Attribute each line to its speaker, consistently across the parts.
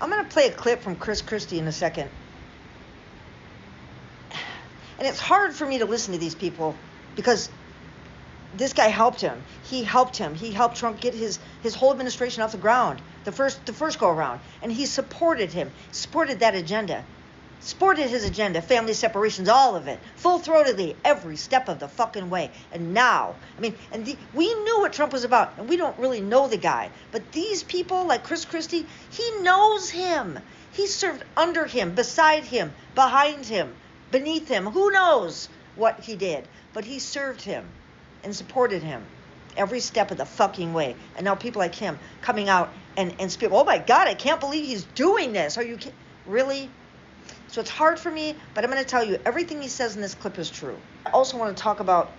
Speaker 1: I'm going to play a clip from Chris Christie in a second. And it's hard for me to listen to these people because this guy helped him. He helped him. He helped Trump get his whole administration off the ground the first go around. And he supported him, supported that agenda, supported his agenda, family separations, all of it, full-throatedly, every step of the fucking way. And now, I mean, we knew what Trump was about, and we don't really know the guy. But these people, like Chris Christie, he knows him. He served under him, beside him, behind him, beneath him. Who knows what he did? But he served him and supported him every step of the fucking way. And now people like him coming out and speak, oh my God, I can't believe he's doing this. Are you kidding? Really? So it's hard for me, but I'm going to tell you, everything he says in this clip is true. I also want to talk about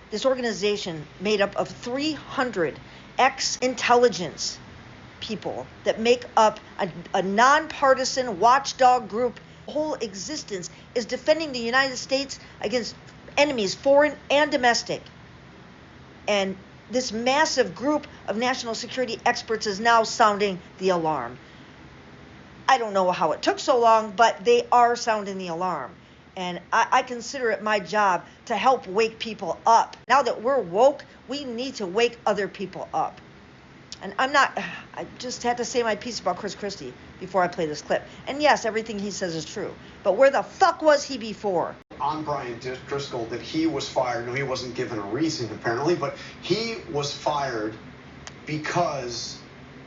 Speaker 1: this organization made up of 300 ex-intelligence people that make up a nonpartisan watchdog group. The whole existence is defending the United States against enemies, foreign and domestic. And this massive group of national security experts is now sounding the alarm. I don't know how it took so long, but they are sounding the alarm. And I consider it my job to help wake people up. Now that we're woke, we need to wake other people up. And I just had to say my piece about Chris Christie before I play this clip. And yes, everything he says is true. But where the fuck was he before?
Speaker 2: On Brian Driscoll, that he was fired. No, he wasn't given a reason, apparently, but he was fired because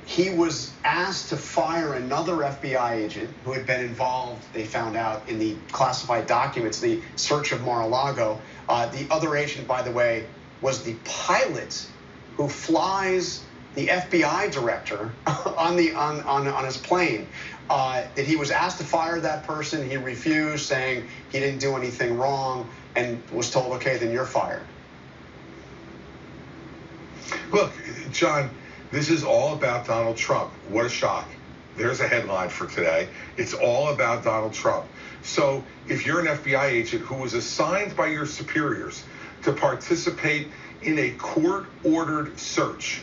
Speaker 2: he was asked to fire another FBI agent who had been involved, they found out, in the classified documents, the search of Mar-a-Lago. The other agent, by the way, was the pilot who flies the FBI director on his plane. That he was asked to fire that person. He refused, saying he didn't do anything wrong, and was told, okay, then you're fired.
Speaker 3: Look, John, this is all about Donald Trump. What a shock. There's a headline for today. It's all about Donald Trump. So if you're an FBI agent who was assigned by your superiors to participate in a court-ordered search,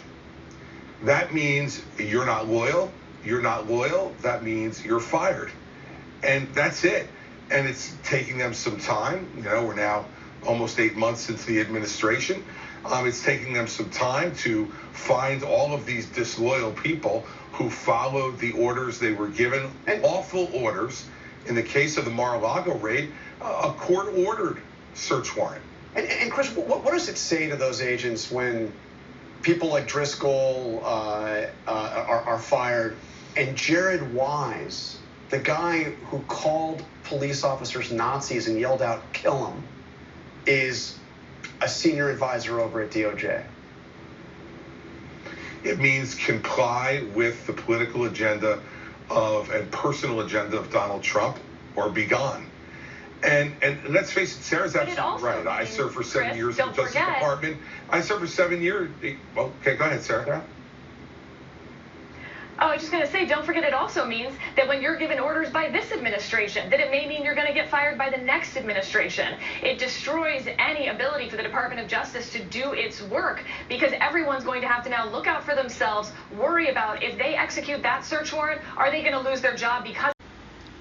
Speaker 3: that means you're not loyal. You're not loyal. That means you're fired. And that's it. And it's taking them some time. You know, we're now almost 8 months into the administration. It's taking them some time to find all of these disloyal people who followed the orders they were given, and awful orders. In the case of the Mar-a-Lago raid, a court-ordered search warrant.
Speaker 2: And Chris, what does it say to those agents when people like Driscoll are fired, and Jared Wise, the guy who called police officers Nazis and yelled out, "Kill them," is a senior advisor over at DOJ?
Speaker 3: It means comply with the political agenda and personal agenda of Donald Trump, or be gone. And let's face it, Sarah's absolutely right. I served for 7 years in the Justice Department. I served for 7 years. Okay, go ahead, Sarah.
Speaker 4: Oh, I was just going to say, don't forget it also means that when you're given orders by this administration, that it may mean you're going to get fired by the next administration. It destroys any ability for the Department of Justice to do its work, because everyone's going to have to now look out for themselves, worry about if they execute that search warrant, are they going to lose their job because...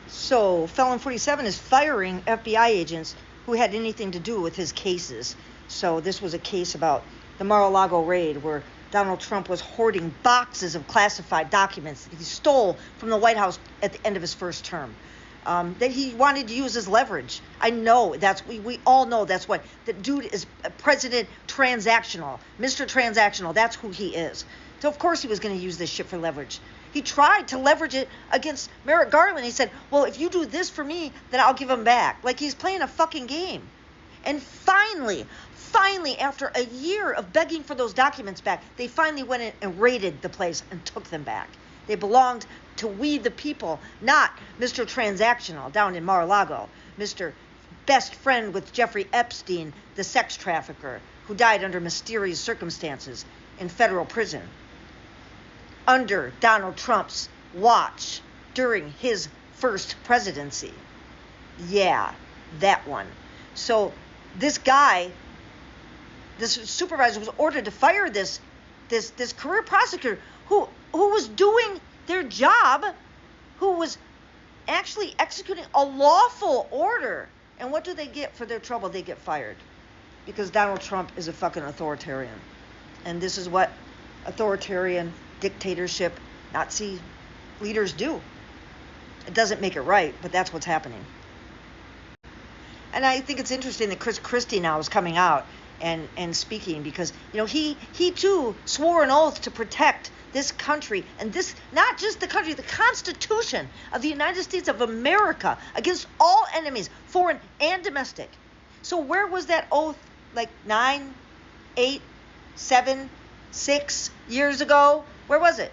Speaker 1: So, Felon 47 is firing FBI agents who had anything to do with his cases. So this was a case about the Mar-a-Lago raid where Donald Trump was hoarding boxes of classified documents that he stole from the White House at the end of his first term, that he wanted to use as leverage. I know we all know that's what the dude is. President Transactional, Mr. Transactional. That's who he is. So of course he was going to use this shit for leverage. He tried to leverage it against Merrick Garland. He said, well, if you do this for me, then I'll give him back. Like he's playing a fucking game. And finally, after a year of begging for those documents back, they finally went in and raided the place and took them back. They belonged to we the people, not Mr. Transactional down in Mar-a-Lago, Mr. Best friend with Jeffrey Epstein, the sex trafficker, who died under mysterious circumstances in federal prison. Under Donald Trump's watch during his first presidency. Yeah, that one. So this guy, this supervisor, was ordered to fire this career prosecutor who was doing their job, who was actually executing a lawful order. And what do they get for their trouble? They get fired. Because Donald Trump is a fucking authoritarian. And this is what authoritarian, dictatorship, Nazi leaders do. It doesn't make it right, but that's what's happening. And I think it's interesting that Chris Christie now is coming out and speaking, because he too swore an oath to protect this country, and this, not just the country, the Constitution of the United States of America, against all enemies, foreign and domestic. So where was that oath like 9, 8, 7, 6 years ago? Where was it?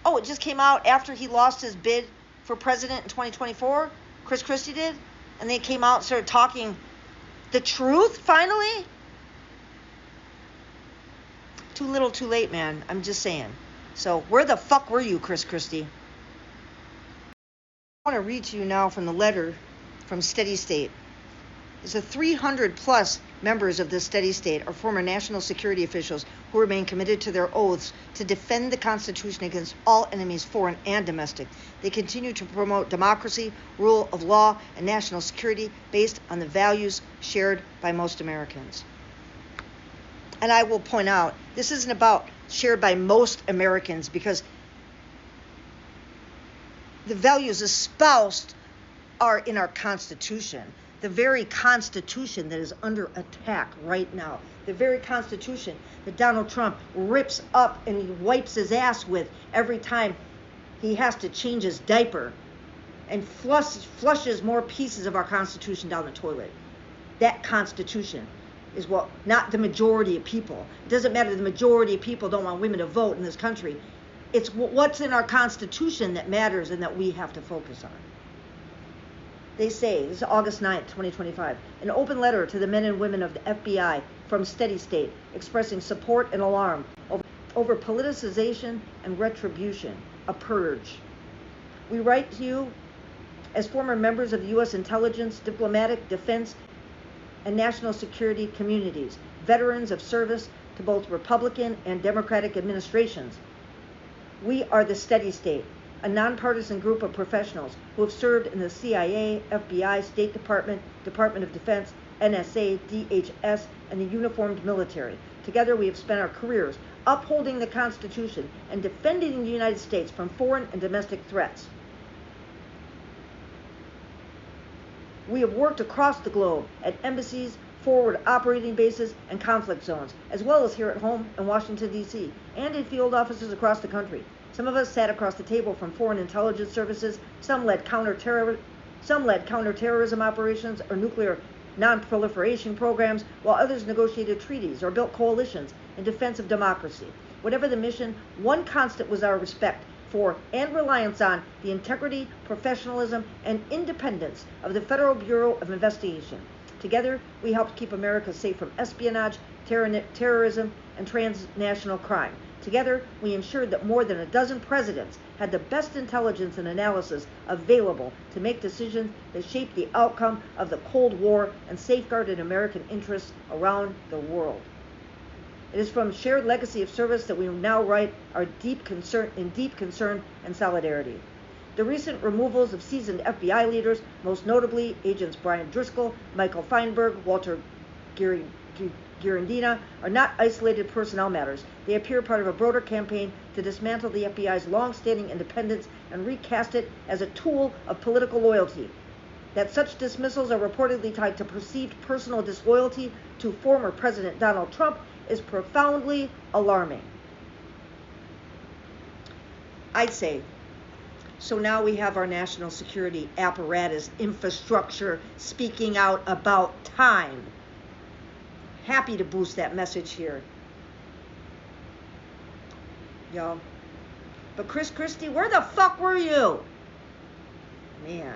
Speaker 1: Oh, it just came out after he lost his bid for president in 2024. Chris Christie did. And they came out and started talking the truth, finally. Too little, too late, man. I'm just saying. So where the fuck were you, Chris Christie? I want to read to you now from the letter from Steady State. It's 300 plus members of the Steady State are former national security officials who remain committed to their oaths to defend the Constitution against all enemies, foreign and domestic. They continue to promote democracy, rule of law, and national security based on the values shared by most Americans. And I will point out, this isn't about shared by most Americans, because the values espoused are in our Constitution. The very Constitution that is under attack right now. The very Constitution that Donald Trump rips up and he wipes his ass with every time he has to change his diaper and flushes more pieces of our Constitution down the toilet. That Constitution is what, not the majority of people. It doesn't matter the majority of people don't want women to vote in this country. It's what's in our Constitution that matters and that we have to focus on. They say, this is August 9th, 2025, an open letter to the men and women of the FBI from Steady State expressing support and alarm over politicization and retribution, a purge. We write to you as former members of the U.S. intelligence, diplomatic, defense, and national security communities, veterans of service to both Republican and Democratic administrations. We are the Steady State, a nonpartisan group of professionals who have served in the CIA, FBI, State Department, Department of Defense, NSA, DHS, and the uniformed military. Together we have spent our careers upholding the Constitution and defending the United States from foreign and domestic threats. We have worked across the globe at embassies, forward operating bases, and conflict zones, as well as here at home in Washington, D.C., and in field offices across the country. Some of us sat across the table from foreign intelligence services, some led counterterrorism operations or nuclear non-proliferation programs, while others negotiated treaties or built coalitions in defense of democracy. Whatever the mission, one constant was our respect for and reliance on the integrity, professionalism, and independence of the Federal Bureau of Investigation. Together, we helped keep America safe from espionage, terrorism, and transnational crime. Together, we ensured that more than a dozen presidents had the best intelligence and analysis available to make decisions that shaped the outcome of the Cold War and safeguarded American interests around the world. It is from shared legacy of service that we now write our deep concern and solidarity. The recent removals of seasoned FBI leaders, most notably Agents Brian Driscoll, Michael Feinberg, Walter Girondina, are not isolated personnel matters. They appear part of a broader campaign to dismantle the FBI's long-standing independence and recast it as a tool of political loyalty. That such dismissals are reportedly tied to perceived personal disloyalty to former President Donald Trump is profoundly alarming. I'd say, so now we have our national security apparatus infrastructure speaking out about time. Happy to boost that message here. Yo. But Chris Christie, where the fuck were you? Man.